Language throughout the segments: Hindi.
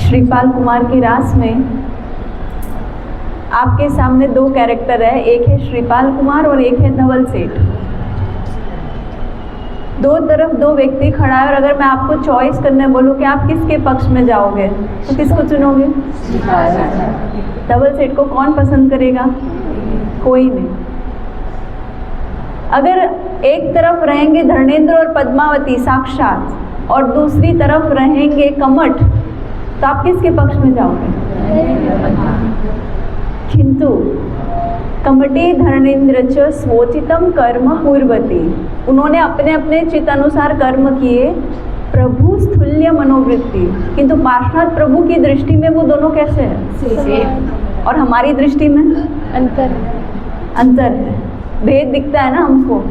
श्रीपाल कुमार की रास में आपके सामने दो कैरेक्टर है, एक है श्रीपाल कुमार और एक है धवल सेठ। दो तरफ दो व्यक्ति खड़ा है और अगर मैं आपको चॉइस करने बोलूँ कि आप किसके पक्ष में जाओगे तो किसको चुनोगे? धवल सेठ को कौन पसंद करेगा? कोई नहीं। अगर एक तरफ रहेंगे धर्मेंद्र और पद्मावती साक्षात और दूसरी तरफ रहेंगे कमठ, तो आप किसके पक्ष में जाओगे? किंतु कमटे धर्मेंद्र च स्वोचितम कर्म पूर्वती, उन्होंने अपने अपने चित्त अनुसार कर्म किए, प्रभु स्थूल्य मनोवृत्ति, किंतु पार्षद प्रभु की दृष्टि में वो दोनों कैसे हैं? और हमारी दृष्टि में अंतर है, भेद दिखता है ना हमको।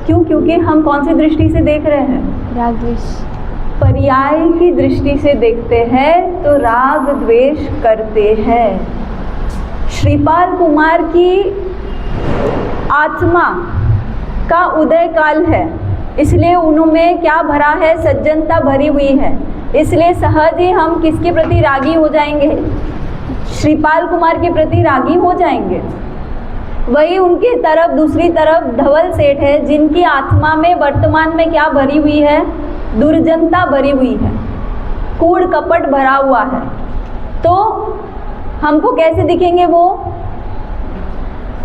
क्यों? क्योंकि हम कौन सी दृष्टि से देख रहे हैं? राग द्वेष। पर्याय की दृष्टि से देखते हैं तो राग द्वेष करते हैं। श्रीपाल कुमार की आत्मा का उदय काल है, इसलिए उनमें क्या भरा है? सज्जनता भरी हुई है, इसलिए सहज ही हम किसके प्रति रागी हो जाएंगे? श्रीपाल कुमार के प्रति रागी हो जाएंगे। वही उनके तरफ दूसरी तरफ धवल सेठ है, जिनकी आत्मा में वर्तमान में क्या भरी हुई है? दुर्जनता भरी हुई है, कूड़ कपट भरा हुआ है। तो हमको कैसे दिखेंगे? वो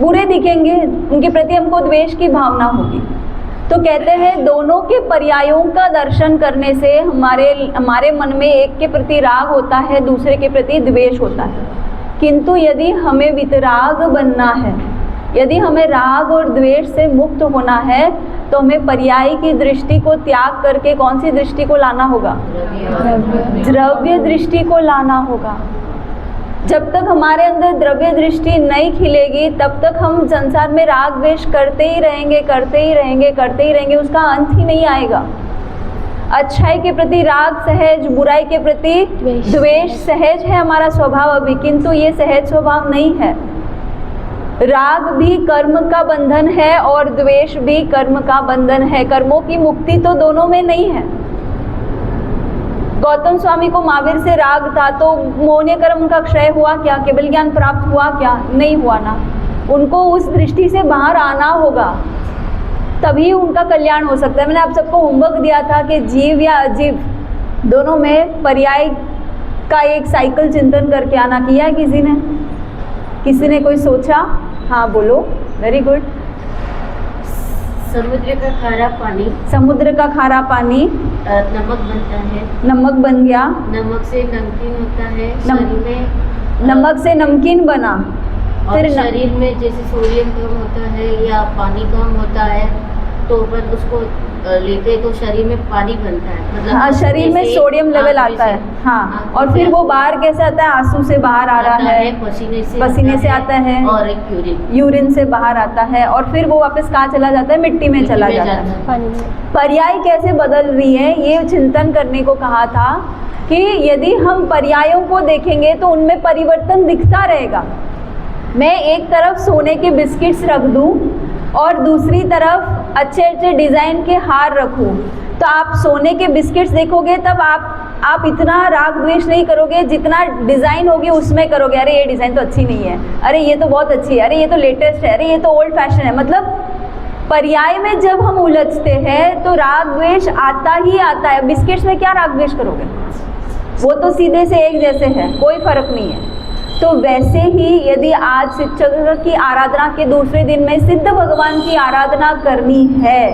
बुरे दिखेंगे, उनके प्रति हमको द्वेष की भावना होगी। तो कहते हैं दोनों के पर्यायों का दर्शन करने से हमारे मन में एक के प्रति राग होता है, दूसरे के प्रति द्वेष होता है। किंतु यदि हमें वितराग बनना है, यदि हमें राग और द्वेष से मुक्त होना है, तो हमें पर्याय की दृष्टि को त्याग करके कौन सी दृष्टि को लाना होगा? द्रव्य दृष्टि को लाना होगा। जब तक हमारे अंदर द्रव्य दृष्टि नहीं खिलेगी, तब तक हम संसार में राग द्वेष करते ही रहेंगे, करते ही रहेंगे, करते ही रहेंगे, उसका अंत ही नहीं आएगा। अच्छाई के प्रति राग सहज, बुराई के प्रति द्वेष सहज है हमारा स्वभाव अभी, किंतु ये सहज स्वभाव नहीं है। राग भी कर्म का बंधन है और द्वेष भी कर्म का बंधन है। कर्मों की मुक्ति तो दोनों में नहीं है। गौतम स्वामी को महावीर से राग था, तो मोहनीय कर्म का क्षय हुआ क्या? केवल ज्ञान प्राप्त हुआ क्या? नहीं हुआ ना। उनको उस दृष्टि से बाहर आना होगा, तभी उनका कल्याण हो सकता है। मैंने आप सबको होमवर्क दिया था कि जीव या अजीव दोनों में पर्याय का एक साइकिल चिंतन करके आना। किया है किसी ने? किसी ने कोई सोचा? हाँ बोलो, वेरी गुड। समुद्र का खारा पानी, समुद्र का खारा पानी नमक बनता है, नमक बन गया, नमक से नमकीन होता है, शरीर में नमक से नमकीन बना, फिर शरीर में जैसे सोडियम कम होता है या पानी कम होता है, तो अपन उसको लेते तो शरीर में पानी बनता है, मतलब हाँ, शरीर में सोडियम लेवल आता है। हाँ, और फिर वो बाहर कैसे आता है? आंसू से बाहर आ रहा है, पसीने से आता है, और एक यूरिन से बाहर आता है, और फिर वो वापस कहाँ चला जाता है? मिट्टी में चला जाता है। पर्याय कैसे बदल रही है, ये चिंतन करने को कहा था कि यदि हम पर्यायों को देखेंगे तो उनमें परिवर्तन दिखता रहेगा। मैं एक तरफ सोने के बिस्किट्स रख दूं और दूसरी तरफ अच्छे अच्छे डिज़ाइन के हार रखूं, तो आप सोने के बिस्किट्स देखोगे तब आप इतना राग द्वेष नहीं करोगे जितना डिज़ाइन होगी उसमें करोगे। अरे ये डिज़ाइन तो अच्छी नहीं है, अरे ये तो बहुत अच्छी है, अरे ये तो लेटेस्ट है, अरे ये तो ओल्ड फैशन है। मतलब पर्याय में जब हम उलझते हैं तो राग द्वेष आता ही आता है। बिस्किट्स में क्या राग द्वेष करोगे? वो तो सीधे से एक जैसे है, कोई फर्क नहीं है। तो वैसे ही यदि आज शिक्षक की आराधना के दूसरे दिन में सिद्ध भगवान की आराधना करनी है,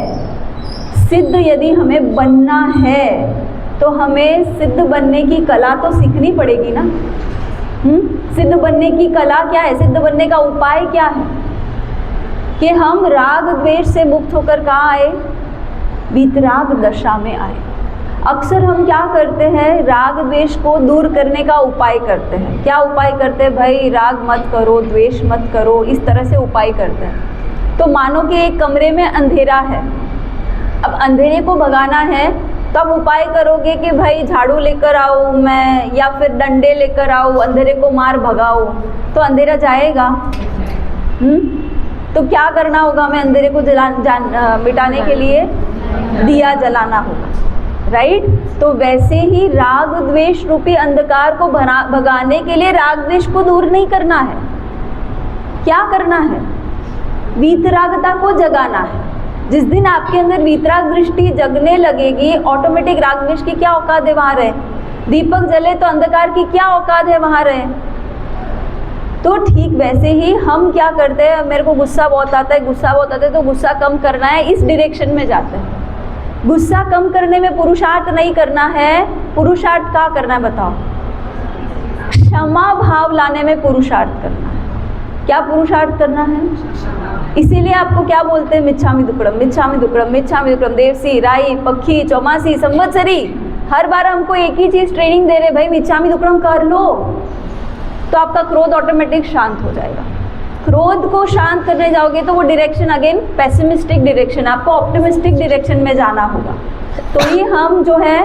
सिद्ध यदि हमें बनना है, तो हमें सिद्ध बनने की कला तो सीखनी पड़ेगी ना। सिद्ध बनने की कला क्या है? सिद्ध बनने का उपाय क्या है? कि हम राग द्वेष से मुक्त होकर कहाँ आए? वीतराग दशा में आए। अक्सर हम क्या करते हैं? राग द्वेष को दूर करने का उपाय करते हैं। क्या उपाय करते हैं? भाई राग मत करो, द्वेष मत करो, इस तरह से उपाय करते हैं। तो मानो कि एक कमरे में अंधेरा है, अब अंधेरे को भगाना है, तब उपाय करोगे कि भाई झाड़ू लेकर आओ मैं, या फिर डंडे लेकर आओ, अंधेरे को मार भगाओ, तो अंधेरा जाएगा? तो क्या करना होगा? हमें अंधेरे को मिटाने के लिए दिया जलाना होगा। राइट। तो वैसे ही राग द्वेष रूपी अंधकार को भगाने के लिए राग द्वेष को दूर नहीं करना है, क्या करना है? वीतरागता को जगाना है। जिस दिन आपके अंदर वीतराग दृष्टि जगने लगेगी, ऑटोमेटिक राग द्वेष की क्या औकात है वहाँ रहे? दीपक जले तो अंधकार की क्या औकात है वहाँ रहे? तो ठीक वैसे ही हम क्या करते हैं, मेरे को गुस्सा बहुत आता है, गुस्सा बहुत आता है, तो गुस्सा कम करना है, इस डायरेक्शन में जाते हैं। गुस्सा कम करने में पुरुषार्थ नहीं करना है, पुरुषार्थ क्या करना है बताओ? क्षमा भाव लाने में पुरुषार्थ करना है। क्या पुरुषार्थ करना है? इसीलिए आपको क्या बोलते हैं? मिच्छामि दुक्कडम, मिच्छामि दुक्कडम, मिच्छामि दुक्कडम। देवसी, राई, पक्षी, चौमासी, संवत्सरी, हर बार हमको एक ही चीज़ ट्रेनिंग दे रहे, भाई मिच्छामि दुक्कडम कर लो, तो आपका क्रोध ऑटोमेटिक शांत हो जाएगा। क्रोध को शांत करने जाओगे तो वो डायरेक्शन अगेन पेसिमिस्टिक डायरेक्शन, आपको ऑप्टिमिस्टिक डायरेक्शन में जाना होगा। तो ये हम जो है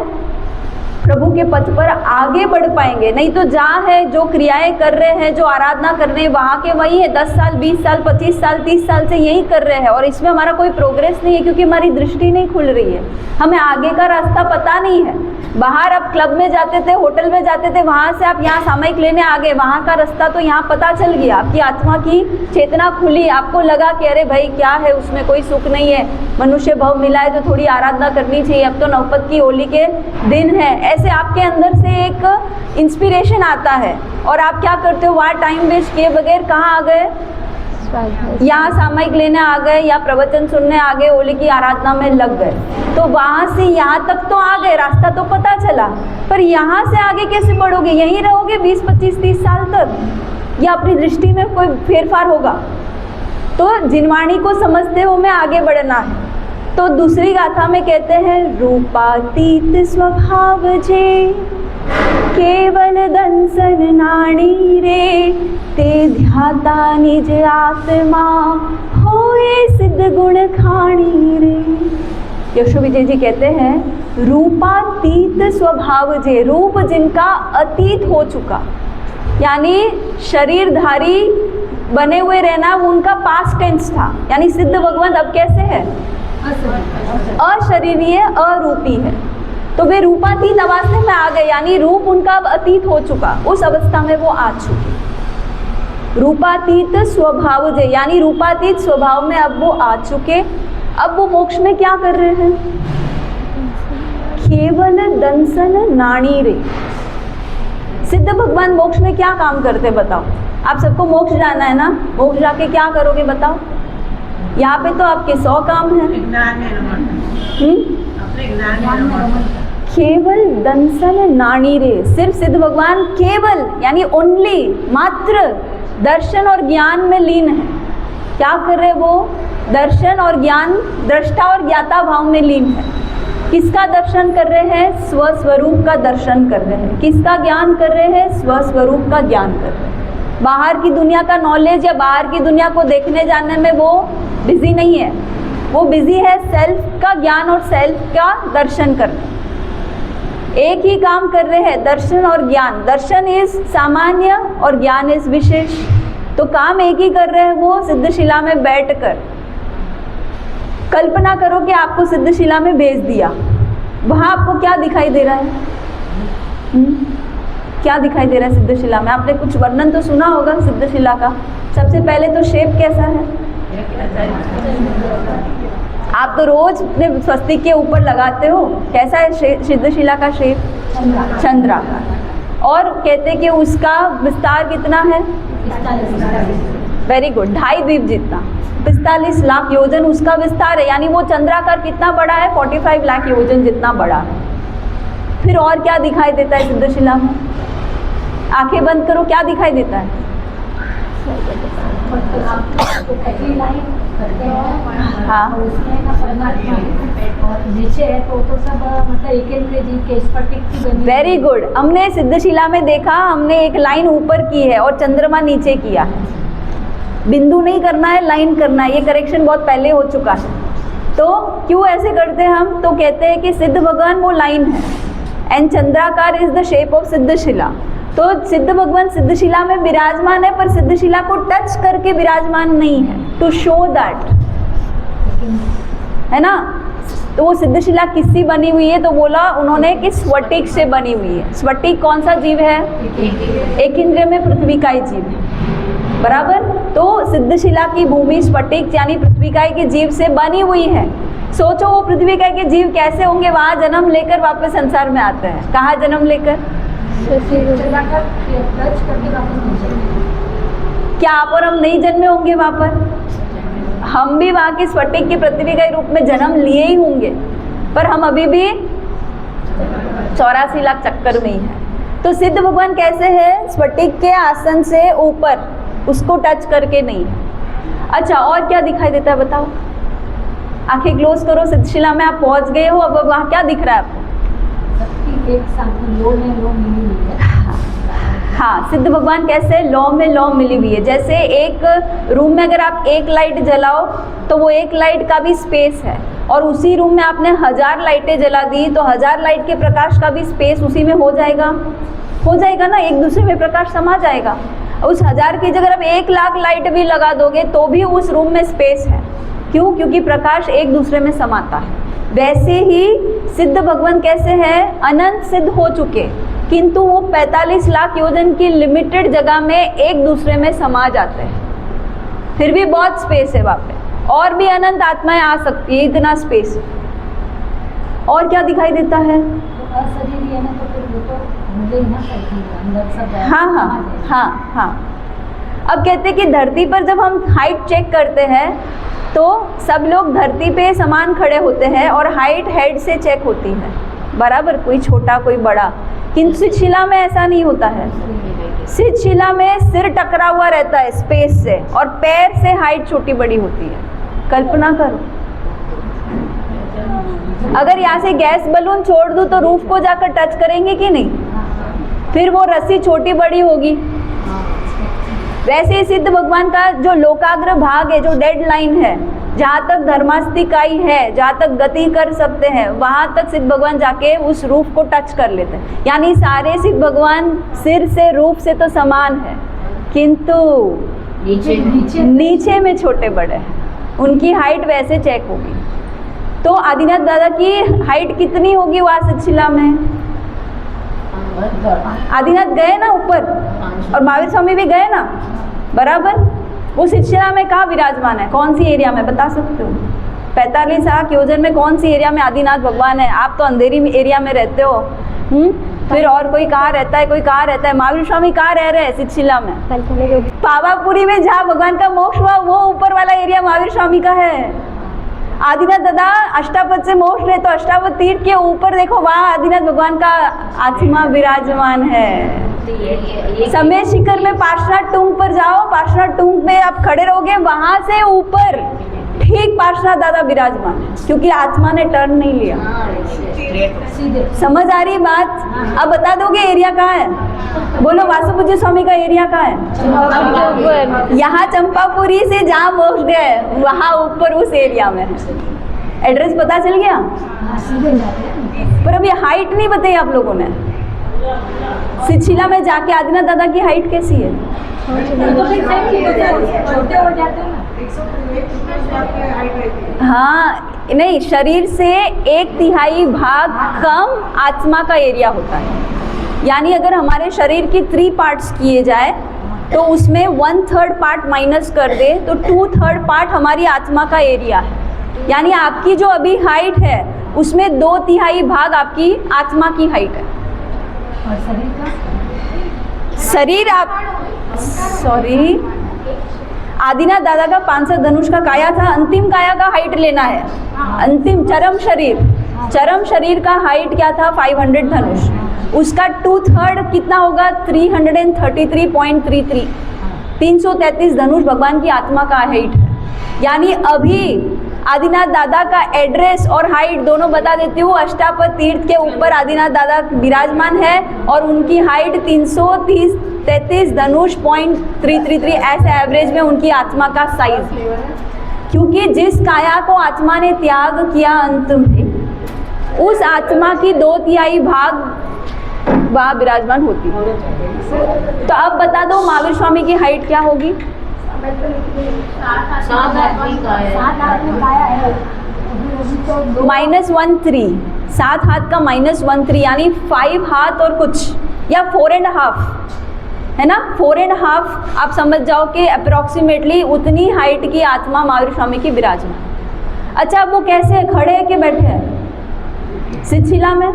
प्रभु के पथ पर आगे बढ़ पाएंगे। नहीं तो जहाँ है जो क्रियाएं कर रहे हैं, जो आराधना कर रहे हैं, वहाँ के वही है। 10 साल 20 साल 25 साल 30 साल से यही कर रहे हैं और इसमें हमारा कोई प्रोग्रेस नहीं है, क्योंकि हमारी दृष्टि नहीं खुल रही है, हमें आगे का रास्ता पता नहीं है। बाहर आप क्लब में जाते थे, होटल में जाते थे, वहाँ से आप यहाँ सामयिक लेने आ गए, वहाँ का रास्ता तो यहाँ पता चल गया, आपकी आत्मा की चेतना खुली, आपको लगा कि अरे भाई क्या है, उसमें कोई सुख नहीं है, मनुष्य भाव मिला है तो थोड़ी आराधना करनी चाहिए, अब तो नवपत की होली के दिन है। ऐसे आपके अंदर से एक इंस्पिरेशन आता है और आप क्या करते हो, वहाँ टाइम वेस्ट किए बगैर कहाँ आ गए? यहाँ सामयिक लेने आ गए या प्रवचन सुनने आ गए, होली की आराधना में लग गए। तो वहाँ से यहाँ तक तो आ गए, रास्ता तो पता चला, पर यहाँ से आगे कैसे बढ़ोगे? यहीं रहोगे 20 25 30 साल तक, या अपनी दृष्टि में कोई फेरफार होगा? तो जिनवाणी को समझते हो में आगे बढ़ना है। तो दूसरी गाथा में कहते हैं, रूपातीत स्वभाव जे केवल दंसन नाणी रे, ते ध्याता निज आत्मा होए सिद्ध गुण खाणी रे। यशो विजय जी कहते हैं, रूपातीत स्वभाव जे, रूप जिनका अतीत हो चुका, यानी शरीरधारी बने हुए रहना वो उनका पास्ट टेंस था, यानी सिद्ध भगवान अब कैसे है? अशरीरीय अरूपी है। तो वे रूपातीत अवस्था में आ गए, यानी रूप उनका अब अतीत हो चुका, उस अवस्था में वो आ चुके। रूपातीत स्वभाव जे, यानी रूपातीत स्वभाव में अब वो आ चुके। अब वो मोक्ष में क्या कर रहे हैं? केवल दंसन नाणी रे। सिद्ध भगवान मोक्ष में क्या काम करते बताओ? आप सबको मोक्ष जाना है ना, मोक्ष जाके क्या करोगे बताओ? यहाँ पे तो आपके 100 काम हैं। केवल दंसन नाणी रे, सिर्फ सिद्ध भगवान केवल यानी ओनली, मात्र दर्शन और ज्ञान में लीन है। क्या कर रहे वो? दर्शन और ज्ञान, दृष्टा और ज्ञाता भाव में लीन है। किसका दर्शन कर रहे हैं? स्वस्वरूप का दर्शन कर रहे हैं। किसका ज्ञान कर रहे हैं? स्वस्वरूप का ज्ञान कर रहे हैं। बाहर की दुनिया का नॉलेज या बाहर की दुनिया को देखने जानने में वो बिजी नहीं है, वो बिजी है सेल्फ का ज्ञान और सेल्फ का दर्शन करने। एक ही काम कर रहे हैं, दर्शन और ज्ञान। दर्शन इज सामान्य और ज्ञान इज विशेष। तो काम एक ही कर रहे हैं वो, सिद्धशिला में बैठकर। कल्पना करो कि आपको सिद्धशिला में भेज दिया, वहाँ आपको क्या दिखाई दे रहा है? क्या दिखाई दे रहा है सिद्धशिला में? आपने कुछ वर्णन तो सुना होगा सिद्धशिला का। सबसे पहले तो शेप कैसा है? आप तो रोज अपने स्वस्तिक के ऊपर लगाते हो, कैसा है सिद्धशिला का शेप? चंद्राकार। और कहते हैं कि उसका विस्तार कितना है? वेरी गुड, 2.5 द्वीप जितना, 45 लाख योजन उसका विस्तार है। यानी वो चंद्राकार कितना बड़ा है? 45 लाख योजन जितना बड़ा है। फिर और क्या दिखाई देता है सिद्धशिला में? आंखें बंद करो, क्या दिखाई देता है? हाँ, वेरी गुड। हमने सिद्धशिला में देखा, हमने एक लाइन ऊपर की है और चंद्रमा नीचे किया है। बिंदु नहीं करना है, लाइन करना है। ये करेक्शन बहुत पहले हो चुका है। तो क्यों ऐसे करते हैं हम? तो कहते हैं कि सिद्ध भगवान वो लाइन है एंड चंद्राकार is the shape of Siddhashila. तो सिद्ध भगवान सिद्धशिला में विराजमान है, पर सिद्धशिला को टच करके विराजमान नहीं है, टू शो दैट, है ना। तो वो सिद्धशिला किससे बनी हुई है? तो बोला उन्होंने कि स्फटिक से बनी हुई है। स्फटिक कौन सा जीव है? एक इंद्रिय में पृथ्वीकाय जीव है, बराबर। तो सिद्धशिला की भूमि स्फटिक यानी पृथ्वीकाय के जीव से बनी हुई है। सोचो वो पृथ्वीकाय के जीव कैसे होंगे, वहाँ जन्म लेकर वापस संसार में आते हैं। कहाँ जन्म लेकर? क्या आप और हम नहीं जन्मे होंगे वहाँ पर? हम भी वहाँ की स्फटिक की पृथ्वी के रूप में जन्म लिए ही होंगे, पर हम अभी भी 84 लाख चक्कर में ही है। तो सिद्ध भगवान कैसे है? स्फटिक के आसन से ऊपर, उसको टच करके नहीं। अच्छा, और क्या दिखाई देता है बताओ? आंखें क्लोज करो, सिद्धशिला में आप पहुँच गए हो, अब वहाँ क्या दिख रहा है आपको? एक साथ लो में लो मिली हुई है। हाँ, सिद्ध भगवान कैसे? लौ में लौ मिली हुई है। जैसे एक रूम में अगर आप एक लाइट जलाओ तो वो एक लाइट का भी स्पेस है, और उसी रूम में आपने 1000 लाइटें जला दी तो 1000 लाइट के प्रकाश का भी स्पेस उसी में हो जाएगा ना, एक दूसरे में प्रकाश समा जाएगा। उस 1000 की जगह आप 1 लाख लाइट भी लगा दोगे तो भी उस रूम में स्पेस है। क्यों? क्योंकि प्रकाश एक दूसरे में समाता है। वैसे ही सिद्ध भगवान कैसे हैं? अनंत सिद्ध हो चुके, किंतु वो 45 लाख योजन की लिमिटेड जगह में एक दूसरे में समा जाते हैं। फिर भी बहुत स्पेस है वहाँ पे, और भी अनंत आत्माएं आ सकती है, इतना स्पेस। और क्या दिखाई देता है? तो अशरीरी है ना, तो फिर वो तो होंगे ही ना, अंदर सब हाँ। अब कहते हैं कि धरती पर जब हम हाइट चेक करते हैं तो सब लोग धरती पे समान खड़े होते हैं और हाइट हेड से चेक होती है, बराबर, कोई छोटा कोई बड़ा। किंतु सिद्धशिला में ऐसा नहीं होता है। सिद्धशिला में सिर टकरा हुआ रहता है स्पेस से, और पैर से हाइट छोटी बड़ी होती है। कल्पना करो, अगर यहाँ से गैस बलून छोड़ दूँ तो रूफ को जाकर टच करेंगे कि नहीं? फिर वो रस्सी छोटी बड़ी होगी। वैसे ही सिद्ध भगवान का जो लोकाग्र भाग है, जो डेड लाइन है, जहाँ तक धर्मास्तिकाई है, जहाँ तक गति कर सकते हैं, वहाँ तक सिद्ध भगवान जाके उस रूफ को टच कर लेते हैं। यानी सारे सिद्ध भगवान सिर से रूफ से तो समान है, किंतु नीचे में छोटे बड़े हैं। उनकी हाइट वैसे चेक होगी। तो आदिनाथ दादा की हाइट कितनी होगी वहाँ सिद्धशिला में? आदिनाथ गए ना ऊपर, और महावीर स्वामी भी गए ना, बराबर। वो सिद्धशिला में कहाँ विराजमान है? कौन सी एरिया में बता सकते हो? 45 लाख योजन में कौन सी एरिया में आदिनाथ भगवान है? आप तो अंधेरी एरिया में रहते हो। फिर और कोई कहाँ रहता है, कोई कहाँ रहता है? महावीर स्वामी कहाँ रह रहे हैं सिद्धशिला में? पावापुरी में जहाँ भगवान का मोक्ष हुआ, वो ऊपर वाला एरिया महावीर स्वामी का है। आदिनाथ दादा अष्टापद से मोक्ष रहे तो अष्टापद तीर्थ के ऊपर देखो, वहाँ आदिनाथ भगवान का आत्मा विराजमान है। समय शिखर में पार्श्वनाथ टूंग पर जाओ, पार्श्वनाथ टूंग पे आप खड़े रहोगे, वहां से ऊपर ठीक पार्श्वनाथ दादा विराजमान है, क्योंकि आत्मा ने टर्न नहीं लिया। समझ आ रही बात? अब बता दोगे एरिया कहाँ है? बोलो, वासुपूज्य स्वामी का एरिया कहाँ है? यहाँ चंपापुरी से जहाँ मोक्ष गए वहाँ ऊपर उस एरिया में। एड्रेस पता चल गया? पर अभी हाइट नहीं बताई आप लोगों ने। सिद्धशिला में जाके आदिनाथ दादा की हाइट कैसी है? छोटे हो जाते हैं ना। हाँ, नहीं, शरीर से 1/3 भाग कम आत्मा का एरिया होता है। यानी अगर हमारे शरीर की 3 पार्ट्स किए जाए तो उसमें 1/3 पार्ट माइनस कर दे तो 2/3 पार्ट हमारी आत्मा का एरिया है। यानी आपकी जो अभी हाइट है उसमें 2/3 भाग आपकी आत्मा की हाइट है। और शरीर का? शरीर आप सॉरी आदिनाथ दादा का 500 धनुष का काया था, अंतिम काया का हाइट लेना है। अंतिम चरम शरीर का हाइट क्या था? 500 धनुष। उसका 2/3 कितना होगा? 333.33 333 धनुष भगवान की आत्मा का हाइट है। यानी अभी आदिनाथ दादा का एड्रेस और हाइट दोनों बता देती हूँ। अष्टापद तीर्थ के ऊपर आदिनाथ दादा विराजमान है और उनकी हाइट 333 धनुष .333 ऐसे एवरेज में उनकी आत्मा का साइज है। क्योंकि जिस काया को आत्मा ने त्याग किया अंत में, उस आत्मा की 2/3 भाग वहाँ विराजमान होती है। तो अब बता दो महावीर स्वामी की हाइट क्या होगी? 7 आदमी काया है। -1.3, 7 हाथ का -1.3 यानी 5 हाथ और कुछ, या 4.5 है ना, 4.5 आप समझ जाओ कि अप्रोक्सीमेटली उतनी हाइट की आत्मा महावीर स्वामी की विराजमान। अच्छा, अब वो कैसे है, खड़े हैं कि बैठे हैं शिथिला में?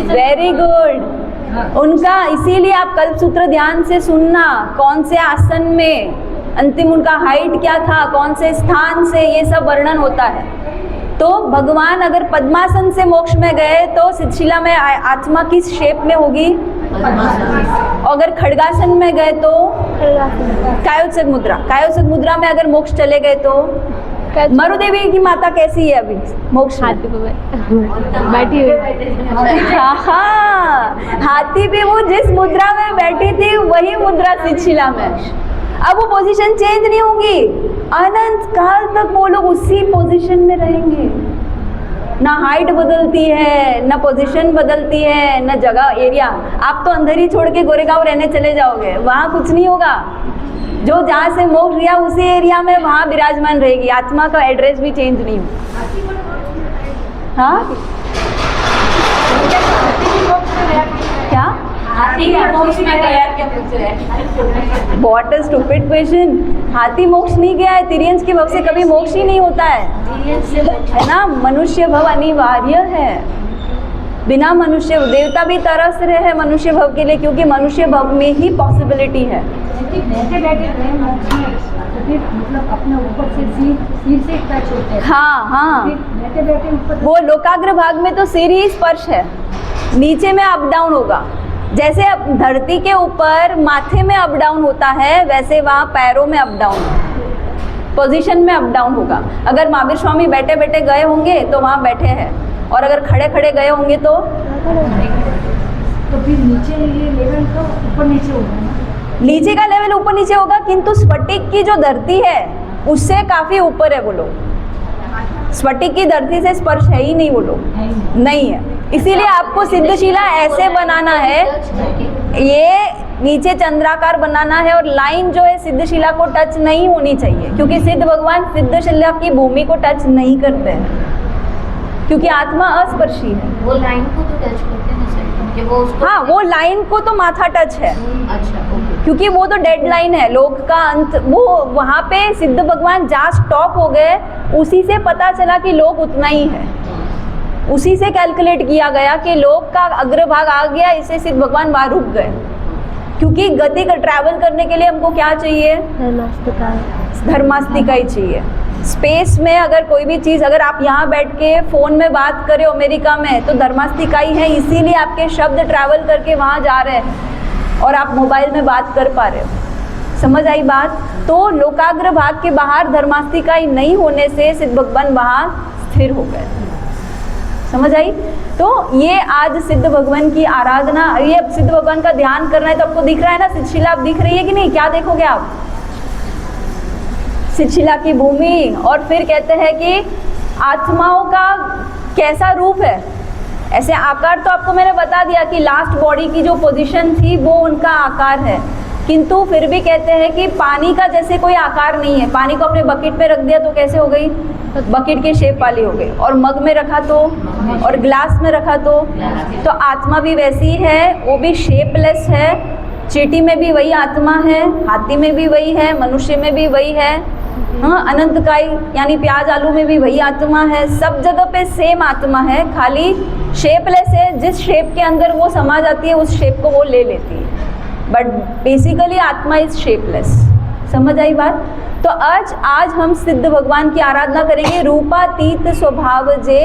Very good. उनका इसीलिए आप कल्पसूत्र ध्यान से सुनना, कौन से आसन में, अंतिम उनका हाइट क्या था, कौन से स्थान से, ये सब वर्णन होता है। तो भगवान अगर पद्मासन से मोक्ष में गए तो शिथिला में आत्मा किस शेप में होगी? अगर खड्गासन में गए तो कायोत्सक मुद्रा, कायोत्सक मुद्रा में अगर मोक्ष चले गए तो मरुदेवी की माता कैसी है अभी मोक्ष में? बैठी हुई। हाँ, हाथी भी वो जिस मुद्रा में बैठी थी वही मुद्रा शिथिला में। अब वो पोजीशन चेंज नहीं होगी, अनंत काल तक वो लोग उसी पोजीशन में रहेंगे। ना हाइट बदलती है, ना पोजीशन बदलती है, ना जगह एरिया। आप तो अंदर ही छोड़ के गोरेगांव रहने चले जाओगे, वहाँ कुछ नहीं होगा। जो जहाँ से मोक्ष लिया उसी एरिया में वहाँ विराजमान रहेगी, आत्मा का एड्रेस भी चेंज नहीं होगा। हाँ क्या? हाथी का मोक्ष में गया क्या पूछ रहे हैं? What a stupid question। हाथी मोक्ष नहीं गया है, तिर्यंस के भव से कभी मोक्ष ही नहीं होता है ना। मनुष्य भव अनिवार्य है, बिना मनुष्य, देवता भी तरस रहे हैं मनुष्य भव के लिए, क्योंकि मनुष्य भव में ही पॉसिबिलिटी है। बैठे बैठे गए मोक्ष में, तो फिर मतलब अपने ऊपर से सिर से टच होते हैं। हाँ हाँ, बैठे बैठे ऊपर वो लोकाग्र भाग में तो सिर ही स्पर्श है, नीचे में अप डाउन होगा। जैसे अब धरती के ऊपर माथे में अप डाउन होता है, वैसे वहाँ पैरों में अप डाउन, पोजीशन में अप डाउन होगा। अगर महावीर स्वामी बैठे बैठे गए होंगे तो वहाँ बैठे हैं, और अगर खड़े खड़े गए होंगे तो फिर नीचे ये लेवल तो ऊपर नीचे होगा ना। नीचे का लेवल ऊपर नीचे होगा, किंतु स्फटिक की जो धरती है उससे काफी ऊपर है वो लोग। स्फटिक की धरती से स्पर्श है ही नहीं वो लोग, नहीं है। इसीलिए आपको सिद्धशिला ऐसे बनाना है, ये नीचे चंद्राकार बनाना है, और लाइन जो है सिद्धशिला को टच नहीं होनी चाहिए, क्योंकि सिद्ध भगवान सिद्धशिला की भूमि को टच नहीं करते हैं, क्योंकि आत्मा अस्पर्शी है। वो लाइन को तो टच करते हैं ना सर, कि वो उसको, हाँ, वो लाइन को तो माथा टच है, अच्छा ओके, क्योंकि वो तो डेड लाइन है, लोक का अंत। वो वहाँ पे सिद्ध भगवान जहाँ स्टॉप हो गए, उसी से पता चला कि लोक उतना ही है, उसी से कैलकुलेट किया गया कि लोक का अग्रभाग आ गया, इससे सिद्ध भगवान वहाँ रुक गए। क्योंकि गति का ट्रैवल करने के लिए हमको क्या चाहिए? धर्मास्तिका ही चाहिए। स्पेस में अगर कोई भी चीज़, अगर आप यहाँ बैठ के फ़ोन में बात करें अमेरिका में, तो धर्मास्तिका ही है, इसीलिए आपके शब्द ट्रैवल करके वहाँ जा रहे हैं और आप मोबाइल में बात कर पा रहे हो। समझ आई बात? तो लोकाग्र भाग के बाहर धर्मास्तिका ही नहीं होने से सिद्ध भगवान वहाँ स्थिर हो गए। समझ आई? तो ये आज सिद्ध भगवान की आराधना, ये सिद्ध भगवान का ध्यान करना है, तो आपको दिख रहा है ना सिद्धशिला, आप दिख रही है कि नहीं? क्या देखोगे आप? सिद्धशिला की भूमि। और फिर कहते हैं कि आत्माओं का कैसा रूप है, ऐसे आकार तो आपको मैंने बता दिया कि लास्ट बॉडी की जो पोजीशन थी वो उनका आकार है, किंतु फिर भी कहते हैं कि पानी का जैसे कोई आकार नहीं है। पानी को अपने बकेट में रख दिया तो कैसे हो गई? बकेट के शेप वाली हो गई। और मग में रखा तो, और ग्लास में रखा तो आत्मा भी वैसी है, वो भी शेपलेस है। चींटी में भी वही आत्मा है, हाथी में भी वही है, मनुष्य में भी वही है, हाँ, अनंतकाय यानी प्याज आलू में भी वही आत्मा है। सब जगह पे सेम आत्मा है, खाली शेपलेस है। जिस शेप के अंदर वो समा जाती है उस शेप को वो ले लेती है, बट बेसिकली आत्मा इज शेपलेस। समझ आई बात? तो आज हम सिद्ध भगवान की आराधना करेंगे। रूपातीत स्वभाव जे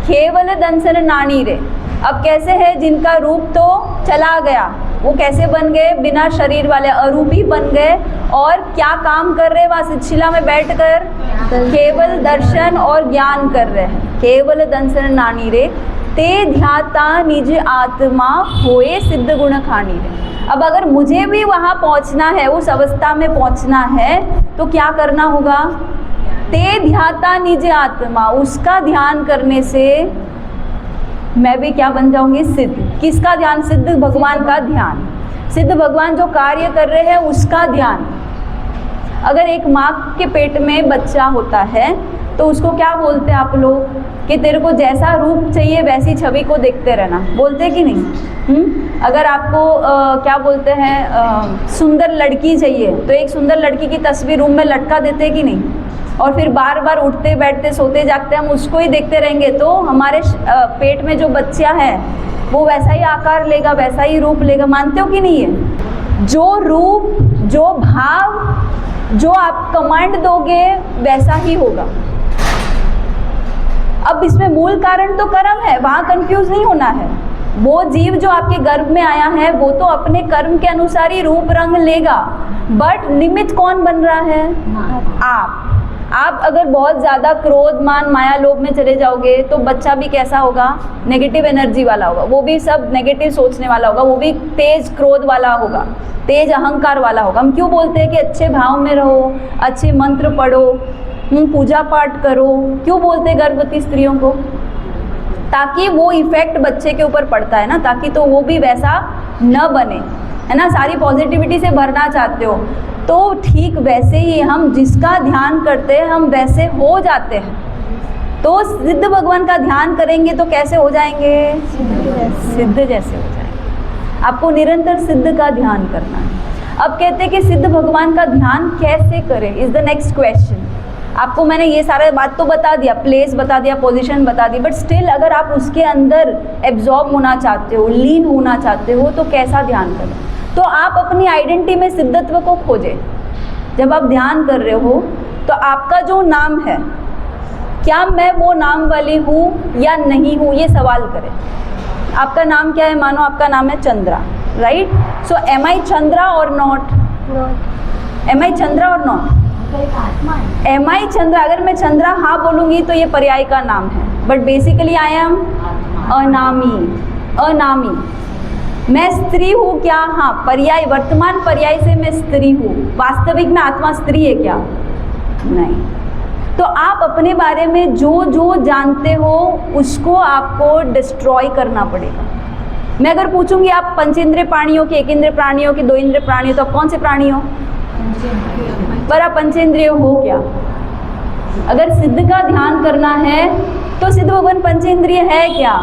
केवल दंसन नानी रे। अब कैसे है, जिनका रूप तो चला गया, वो कैसे बन गए? बिना शरीर वाले अरूपी बन गए। और क्या काम कर रहे हैं वहाँ सिद्धशिला में बैठकर? केवल दर्शन और ज्ञान कर रहे हैं। केवल दंसन नानी रे ते ध्याता निज आत्मा होए सिद्ध गुण खानी रे। अब अगर मुझे भी वहाँ पहुँचना है, उस अवस्था में पहुँचना है, तो क्या करना होगा? ते ध्याता निज आत्मा, उसका ध्यान करने से मैं भी क्या बन जाऊंगी? सिद्ध। किसका ध्यान? सिद्ध भगवान का ध्यान। सिद्ध भगवान जो कार्य कर रहे हैं उसका ध्यान। अगर एक माँ के पेट में बच्चा होता है तो उसको क्या बोलते हैं आप लोग कि तेरे को जैसा रूप चाहिए वैसी छवि को देखते रहना, बोलते कि नहीं? अगर आपको क्या बोलते हैं सुंदर लड़की चाहिए तो एक सुंदर लड़की की तस्वीर रूम में लटका देते कि नहीं? और फिर बार बार उठते बैठते सोते जागते हम उसको ही देखते रहेंगे तो हमारे पेट में जो बच्चा है वो वैसा ही आकार लेगा, वैसा ही रूप लेगा। मानते हो कि नहीं है? जो रूप, जो भाव, जो आप कमांड दोगे वैसा ही होगा। अब इसमें मूल कारण तो कर्म है, वहाँ कंफ्यूज नहीं होना है। वो जीव जो आपके गर्भ में आया है वो तो अपने कर्म के अनुसार ही रूप रंग लेगा, बट निमित्त कौन बन रहा है? आप अगर बहुत ज़्यादा क्रोध, मान, माया, लोभ में चले जाओगे तो बच्चा भी कैसा होगा? नेगेटिव एनर्जी वाला होगा, वो भी सब नेगेटिव सोचने वाला होगा, वो भी तेज क्रोध वाला होगा, तेज अहंकार वाला होगा। हम क्यों बोलते हैं कि अच्छे भाव में रहो, अच्छे मंत्र पढ़ो, पूजा पाठ करो? क्यों बोलते हैं गर्भवती स्त्रियों को? ताकि वो इफेक्ट बच्चे के ऊपर पड़ता है ना, ताकि तो वो भी वैसा न बने, है ना। सारी पॉजिटिविटी से भरना चाहते हो तो ठीक वैसे ही हम जिसका ध्यान करते हैं हम वैसे हो जाते हैं। तो सिद्ध भगवान का ध्यान करेंगे तो कैसे हो जाएंगे? सिद्ध जैसे हो जाएंगे। आपको निरंतर सिद्ध का ध्यान करना है। अब कहते हैं कि सिद्ध भगवान का ध्यान कैसे करें, इज द नेक्स्ट क्वेश्चन। आपको मैंने ये सारा बात तो बता दिया, प्लेस बता दिया, पोजीशन बता दी, बट स्टिल अगर आप उसके अंदर एब्जॉर्ब होना चाहते हो, लीन होना चाहते हो तो कैसा ध्यान करें? तो आप अपनी आइडेंटिटी में सिद्धत्व को खोजें। जब आप ध्यान कर रहे हो तो आपका जो नाम है, क्या मैं वो नाम वाली हूँ या नहीं हूँ, ये सवाल करें। आपका नाम क्या है? मानो आपका नाम है चंद्रा, राइट? सो एम आई चंद्रा और नॉट? एम आई चंद्रा और नॉट? एम आई चंद्रा। अगर मैं चंद्रा हाँ बोलूँगी तो ये पर्याय का नाम है, बट बेसिकली आई एम अनामी। मैं स्त्री हूँ क्या? हाँ, पर्याय, वर्तमान पर्याय से मैं स्त्री हूँ। वास्तविक में आत्मा स्त्री है क्या? नहीं। तो आप अपने बारे में जो जो जानते हो उसको आपको डिस्ट्रॉय करना पड़ेगा। मैं अगर पूछूंगी आप पंचेंद्रिय प्राणियों के, एक इंद्रिय प्राणियों के, दो इंद्रिय प्राणी, तो आप कौन से प्राणी हो? पर आप पंचेंद्रिय हो क्या? अगर सिद्ध का ध्यान करना है तो सिद्ध भगवान पंचेंद्रिय है क्या?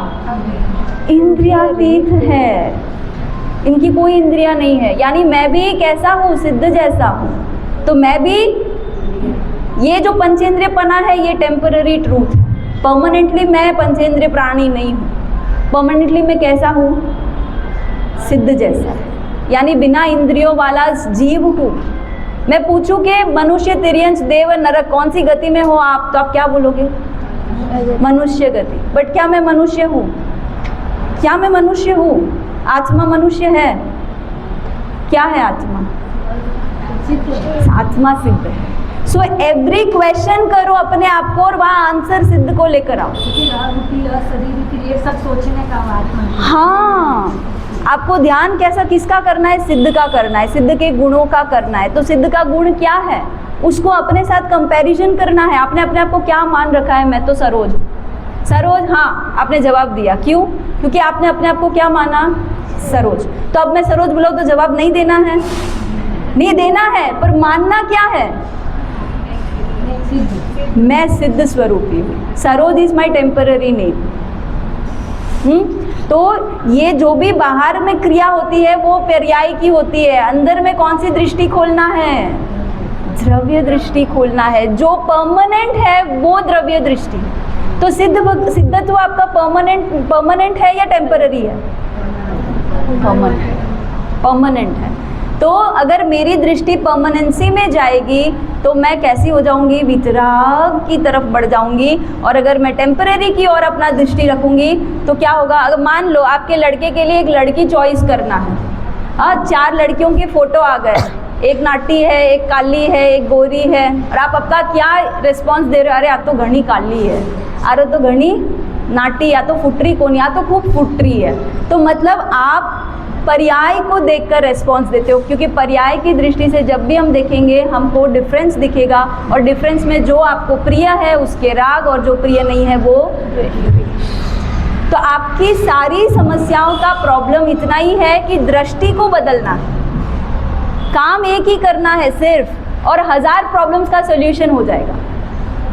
इंद्रियातीत है, इनकी कोई इंद्रिया नहीं है। यानी मैं भी कैसा हूँ? सिद्ध जैसा हूँ। तो मैं भी, ये जो पंचेंद्रिय पना है ये टेम्पररी ट्रूथ है। परमानेंटली मैं पंचेंद्रिय प्राणी नहीं हूँ। परमानेंटली मैं कैसा हूँ? सिद्ध जैसा, यानी बिना इंद्रियों वाला जीव हूँ। मैं पूछूं कि मनुष्य, तिर्यंच, देव, नरक, कौन सी गति में हो आप, तो आप क्या बोलोगे? मनुष्य गति। बट क्या मैं मनुष्य हूँ? क्या मैं मनुष्य हूँ? आत्मा मनुष्य है? क्या है आत्मा? आत्मा सिद्ध है। सो एवरी क्वेश्चन करो अपने आप को और वहाँ आंसर सिद्ध को लेकर आओ। ये सब सोचने का आत्मा। हाँ, आपको ध्यान कैसा, किसका करना है? सिद्ध का करना है, सिद्ध के गुणों का करना है। तो सिद्ध का गुण क्या है उसको अपने साथ कंपैरिजन करना है। आपने अपने आप को क्या मान रखा है? मैं तो सरोज। सरोज, हाँ, आपने जवाब दिया। क्यों? क्योंकि आपने अपने आप को क्या माना? सरोज। तो अब मैं सरोज बोला तो जवाब नहीं देना है? नहीं देना है, पर मानना क्या है? मैं सिद्ध स्वरूपी हूँ। Saroj is my temporary name. तो ये जो भी बाहर में क्रिया होती है वो पर्याय की होती है। अंदर में कौन सी दृष्टि खोलना है? द्रव्य दृष्टि खोलना है। जो परमानेंट है वो द्रव्य दृष्टि। तो सिद्धत्व आपका परमानेंट है या टेम्पररी है? परमानेंट है। तो अगर मेरी दृष्टि परमानेंसी में जाएगी तो मैं कैसी हो जाऊंगी? वितराग की तरफ बढ़ जाऊंगी। और अगर मैं टेम्पररी की ओर अपना दृष्टि रखूंगी तो क्या होगा? अगर मान लो आपके लड़के के लिए एक लड़की चॉइस करना है, 4 लड़कियों के फोटो आ गए, एक नाटी है, एक काली है, एक गोरी है, और आप आपका क्या रिस्पॉन्स दे रहे हो? अरे या तो घनी काली है, अरे तो घनी नाटी, या तो फुटरी कौन, या तो खूब फुटरी है। तो मतलब आप पर्याय को देखकर रेस्पॉन्स देते हो, क्योंकि पर्याय की दृष्टि से जब भी हम देखेंगे हमको डिफरेंस दिखेगा, और डिफरेंस में जो आपको प्रिय है उसके राग और जो प्रिय नहीं है वो। तो आपकी सारी समस्याओं का प्रॉब्लम इतना ही है कि दृष्टि को बदलना है। काम एक ही करना है सिर्फ, और 1000 प्रॉब्लम्स का सोल्यूशन हो जाएगा।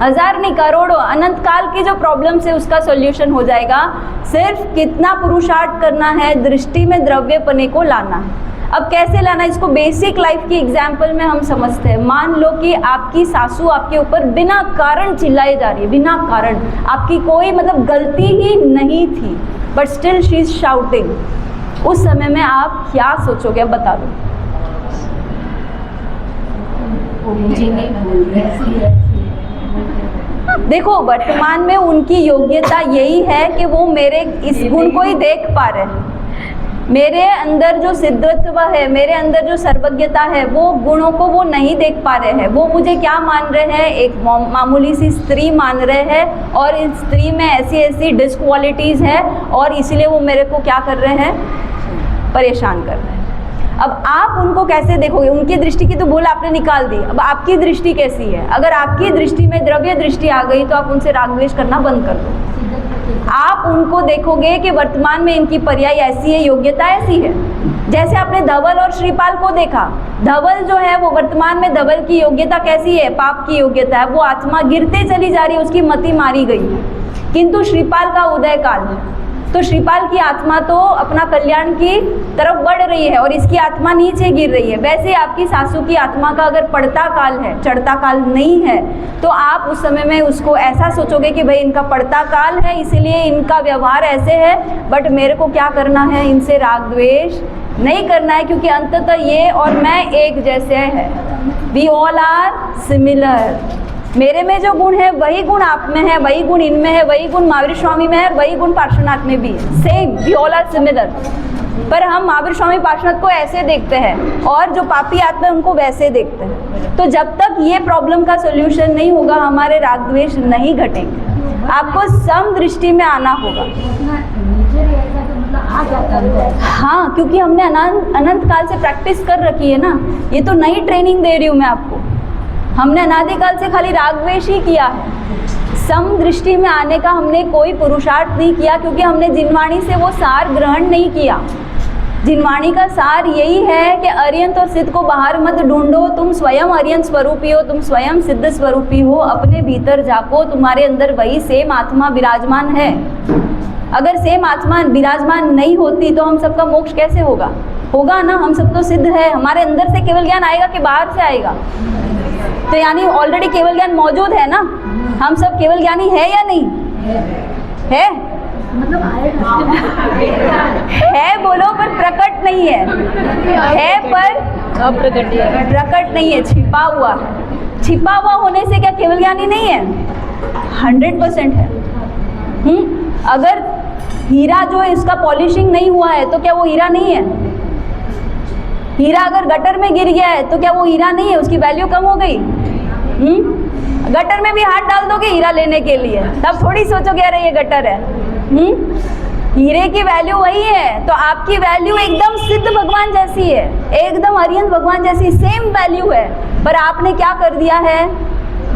1000 नहीं, करोड़ों, अनंत काल की जो प्रॉब्लम्स है उसका सोल्यूशन हो जाएगा। सिर्फ कितना पुरुषार्थ करना है, दृष्टि में द्रव्यपने को लाना है। अब कैसे लाना है इसको बेसिक लाइफ की एग्जाम्पल में हम समझते हैं। मान लो कि आपकी सासू आपके ऊपर बिना कारण चिल्लाए जा रही है, बिना कारण, आपकी कोई मतलब गलती ही नहीं थी, but still she is shouting. उस समय में आप क्या सोचोगे, अब बता दो। देखो वर्तमान में उनकी योग्यता यही है कि वो मेरे इस गुण को ही देख पा रहे हैं। मेरे अंदर जो सिद्धत्व है, मेरे अंदर जो सर्वज्ञता है, वो गुणों को वो नहीं देख पा रहे हैं। वो मुझे क्या मान रहे हैं, एक मामूली सी स्त्री मान रहे हैं, और इस स्त्री में ऐसी ऐसी डिसक्वालिटीज़ है, और इसीलिए वो मेरे को क्या कर रहे हैं, परेशान कर रहे हैं। अब आप उनको कैसे देखोगे? उनकी दृष्टि की तो भूल आपने निकाल दी, अब आपकी दृष्टि कैसी है? अगर आपकी दृष्टि में द्रव्य दृष्टि आ गई तो आप उनसे राग द्वेष करना बंद कर दो। आप उनको देखोगे कि वर्तमान में इनकी पर्याय ऐसी है, योग्यता ऐसी है। जैसे आपने धवल और श्रीपाल को देखा, धवल जो है वो वर्तमान में धवल की योग्यता कैसी है, पाप की योग्यता है, वो आत्मा गिरते चली जा रही है, उसकी मति मारी गई है। किंतु श्रीपाल का उदय काल है, तो श्रीपाल की आत्मा तो अपना कल्याण की तरफ बढ़ रही है और इसकी आत्मा नीचे गिर रही है। वैसे आपकी सासू की आत्मा का अगर पड़ता काल है, चढ़ता काल नहीं है, तो आप उस समय में उसको ऐसा सोचोगे कि भाई इनका पड़ता काल है, इसीलिए इनका व्यवहार ऐसे है, बट मेरे को क्या करना है, इनसे राग द्वेष नहीं करना है, क्योंकि अंततः ये और मैं एक जैसे हैं। We all are similar. मेरे में जो गुण है वही गुण आप में है, वही गुण इनमें है, वही गुण महावीर स्वामी में है, वही गुण पार्श्वनाथ में भी है। Same, we all are similar. पर हम महावीर स्वामी पार्श्वनाथ को ऐसे देखते हैं और जो पापी आत्मा है उनको वैसे देखते हैं। तो जब तक ये प्रॉब्लम का सोल्यूशन नहीं होगा, हमारे राग द्वेष नहीं घटेंगे। आपको सम दृष्टि में आना होगा। हाँ, क्योंकि हमने अनंत काल से प्रैक्टिस कर रखी है ना, ये तो नई ट्रेनिंग दे रही हूँ मैं आपको। हमने अनादिकाल से खाली राग द्वेष ही किया है। सम दृष्टि में आने का हमने कोई पुरुषार्थ नहीं किया, क्योंकि हमने जिनवाणी से वो सार ग्रहण नहीं किया। जिनवाणी का सार यही है कि अर्यंत और सिद्ध को बाहर मत ढूंढो, तुम स्वयं अर्यंत स्वरूपी हो, तुम स्वयं सिद्ध स्वरूपी हो, अपने भीतर झाँको, तुम्हारे अंदर वही सेम आत्मा विराजमान है। अगर सेम आत्मा विराजमान नहीं होती तो हम सबका मोक्ष कैसे होगा? होगा ना, हम सब तो सिद्ध है। हमारे अंदर से केवल ज्ञान आएगा कि बाहर से आएगा? तो यानी ऑलरेडी केवल ज्ञान मौजूद है ना। हम सब केवल ज्ञानी है या नहीं है? मतलब है बोलो, पर प्रकट नहीं है पर प्रकट नहीं है, छिपा हुआ। छिपा हुआ होने से क्या केवल ज्ञानी नहीं है? 100% है। अगर हीरा जो है इसका पॉलिशिंग नहीं हुआ है तो क्या वो हीरा नहीं है? हीरा अगर गटर में गिर गया है तो क्या वो हीरा नहीं है? उसकी वैल्यू कम हो गई? गटर में भी हाथ डाल दोगे हीरा लेने के लिए, तब थोड़ी सोचोगे अरे ये गटर है। हीरे की वैल्यू वही है। तो आपकी वैल्यू एकदम सिद्ध भगवान जैसी है, एकदम अर्यंत भगवान जैसी सेम वैल्यू है, पर आपने क्या कर दिया है,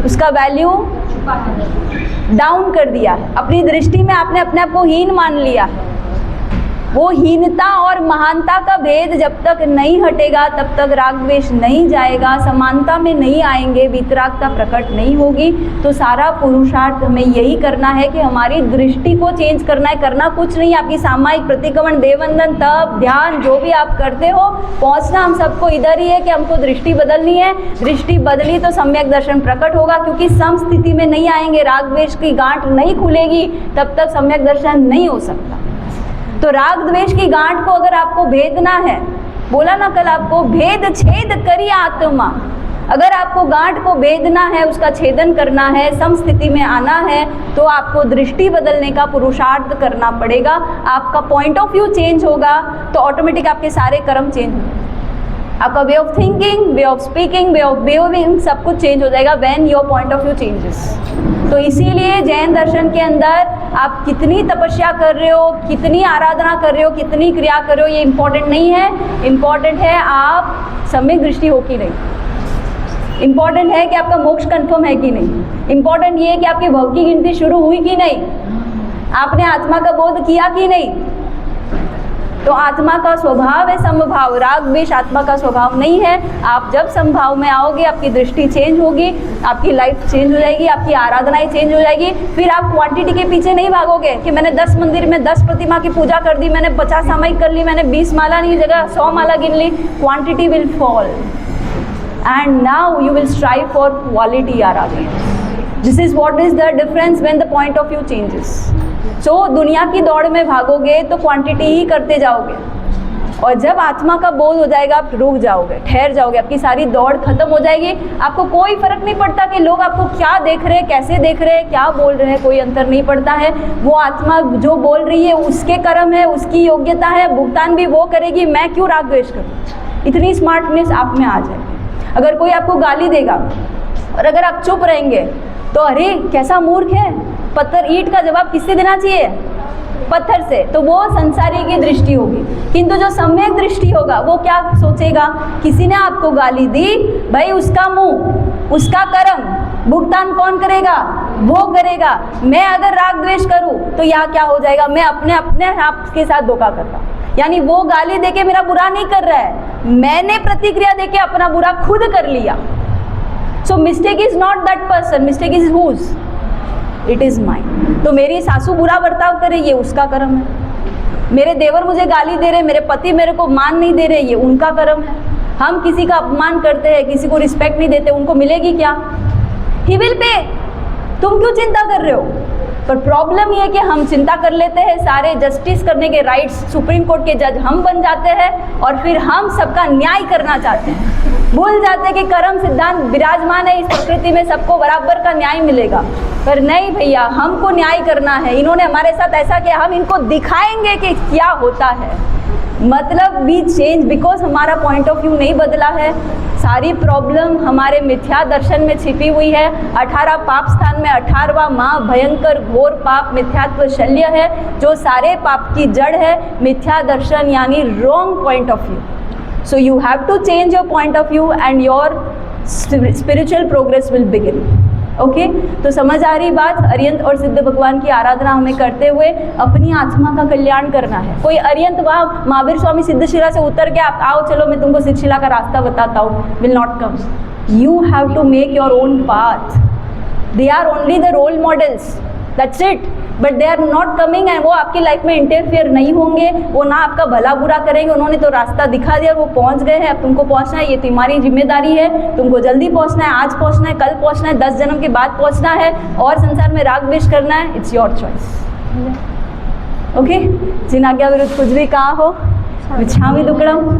उसका वैल्यू डाउन कर दिया है। अपनी दृष्टि में आपने अपने आप को हीन मान लिया। वो हीनता और महानता का भेद जब तक नहीं हटेगा तब तक राग द्वेष नहीं जाएगा, समानता में नहीं आएंगे, वितरागता प्रकट नहीं होगी। तो सारा पुरुषार्थ हमें यही करना है कि हमारी दृष्टि को चेंज करना है। करना कुछ नहीं, आपकी सामायिक प्रतिक्रमण, देववंदन, तप, ध्यान जो भी आप करते हो, पहुंचना हम सबको इधर ही है कि हमको दृष्टि बदलनी है। दृष्टि बदली तो सम्यक दर्शन प्रकट होगा, क्योंकि सम स्थिति में नहीं आएंगे, राग द्वेष की गांठ नहीं खुलेगी, तब तक सम्यक दर्शन नहीं हो सकता। तो राग द्वेष की गांठ को अगर आपको भेदना है, बोला ना कल आपको, भेद छेद करी आत्मा। अगर आपको गांठ को भेदना है, उसका छेदन करना है, समस्थिति में आना है, तो आपको दृष्टि बदलने का पुरुषार्थ करना पड़ेगा। आपका पॉइंट ऑफ व्यू चेंज होगा तो ऑटोमेटिक आपके सारे कर्म चेंज होंगे। आपका way of thinking, way of speaking, way of behaving सब कुछ चेंज हो जाएगा when your point of view changes. तो इसीलिए जैन दर्शन के अंदर आप कितनी तपस्या कर रहे हो, कितनी आराधना कर रहे हो, कितनी क्रिया कर रहे हो, ये इम्पोर्टेंट नहीं है। इम्पोर्टेंट है आप सम्यक दृष्टि हो कि नहीं। इम्पोर्टेंट है कि आपका मोक्ष कंफर्म है कि नहीं। इम्पोर्टेंट ये है कि आपकी भव की गिनती शुरू हुई कि नहीं, आपने आत्मा का बोध किया कि नहीं। तो आत्मा का स्वभाव है समभाव, राग द्वेष आत्मा का स्वभाव नहीं है। आप जब समभाव में आओगे आपकी दृष्टि चेंज होगी, आपकी लाइफ चेंज हो जाएगी, आपकी आराधनाएं चेंज हो जाएगी। फिर आप क्वांटिटी के पीछे नहीं भागोगे कि मैंने 10 मंदिर में 10 प्रतिमा की पूजा कर दी, मैंने 50 सामायिक कर ली, मैंने 20 माला नहीं जगह 100 माला गिन ली। Quantity will fall and now you will strive for quality आराधना। This is what is the difference when the point of view changes. So दुनिया की दौड़ में भागोगे तो क्वांटिटी ही करते जाओगे, और जब आत्मा का बोध हो जाएगा आप रुक जाओगे, ठहर जाओगे, आपकी सारी दौड़ खत्म हो जाएगी। आपको कोई फर्क नहीं पड़ता कि लोग आपको क्या देख रहे हैं, कैसे देख रहे हैं, क्या बोल रहे हैं, कोई अंतर नहीं पड़ता है। वो आत्मा जो बोल रही है उसके कर्म है, उसकी योग्यता है, भुगतान भी वो करेगी। मैं क्यों राग द्वेष करूँ? इतनी स्मार्टनेस आप में आ जाएगी। अगर कोई आपको गाली देगा और अगर आप चुप रहेंगे तो अरे कैसा मूर्ख है, पत्थर ईंट का जवाब किससे देना चाहिए? पत्थर से। तो वो संसारी की दृष्टि होगी। किंतु जो सम्यक दृष्टि होगा वो क्या सोचेगा? किसी ने आपको गाली दी, भाई उसका मुंह, उसका कर्म, भुगतान कौन करेगा? वो करेगा। मैं अगर राग द्वेष करूं तो यहाँ क्या हो जाएगा? मैं अपने आप के साथ धोखा कर रहा हूं। यानी वो गाली देके मेरा बुरा नहीं कर रहा है, मैंने प्रतिक्रिया देके अपना बुरा खुद कर लिया। So mistake is not that person, mistake is whose? It is mine. तो मेरी सासू बुरा बर्ताव करे ये उसका कर्म है, मेरे देवर मुझे गाली दे रहे, मेरे पति मेरे को मान नहीं दे रहे, ये उनका कर्म है। हम किसी का अपमान करते हैं, किसी को रिस्पेक्ट नहीं देते, उनको मिलेगी क्या? He will pay. तुम क्यों चिंता कर रहे हो? पर प्रॉब्लम ये है कि हम चिंता कर लेते हैं, सारे जस्टिस करने के राइट्स, सुप्रीम कोर्ट के जज हम बन जाते हैं और फिर हम सबका न्याय करना चाहते हैं। भूल जाते हैं कि कर्म सिद्धांत विराजमान है इस प्रकृति में, सबको बराबर का न्याय मिलेगा। पर नहीं भैया, हमको न्याय करना है। इन्होंने हमारे साथ ऐसा किया, हम इनको दिखाएंगे कि क्या होता है। मतलब वी चेंज बिकॉज हमारा पॉइंट ऑफ व्यू नहीं बदला है। सारी प्रॉब्लम हमारे मिथ्या दर्शन में छिपी हुई है। 18 पाप स्थान में 18वां महा भयंकर घोर पाप मिथ्यात्व शल्य है, जो सारे पाप की जड़ है मिथ्या दर्शन, यानी wrong point of view. So you have to change your point of view and your spiritual progress will begin. Okay, तो समझ आ रही बात? अरियंत और सिद्ध भगवान की आराधना हमें करते हुए अपनी आत्मा का कल्याण करना है। कोई अरियंत वहाँ महावीर स्वामी सिद्धशिला से उतर के आप आओ चलो मैं तुमको सिद्धशिला का रास्ता बताता हूँ, will not come. You have to make your own path. They are only the role models, that's it, but they are not coming एंड वो आपकी लाइफ में इंटरफेयर नहीं होंगे, वो ना आपका भला बुरा करेंगे। उन्होंने तो रास्ता दिखा दिया, वो पहुंच गए हैं, अब तुमको पहुंचना है, ये तुम्हारी जिम्मेदारी है। तुमको जल्दी पहुंचना है, आज पहुंचना है, कल पहुंचना है, 10 जन्म के बाद पहुंचना है, और संसार में राग द्वेष करना है, इट्स योर चॉइस। ओके, जिन आज्ञा विरुद्ध कुछ भी कहा हो, विच्छामि दुक्कडम।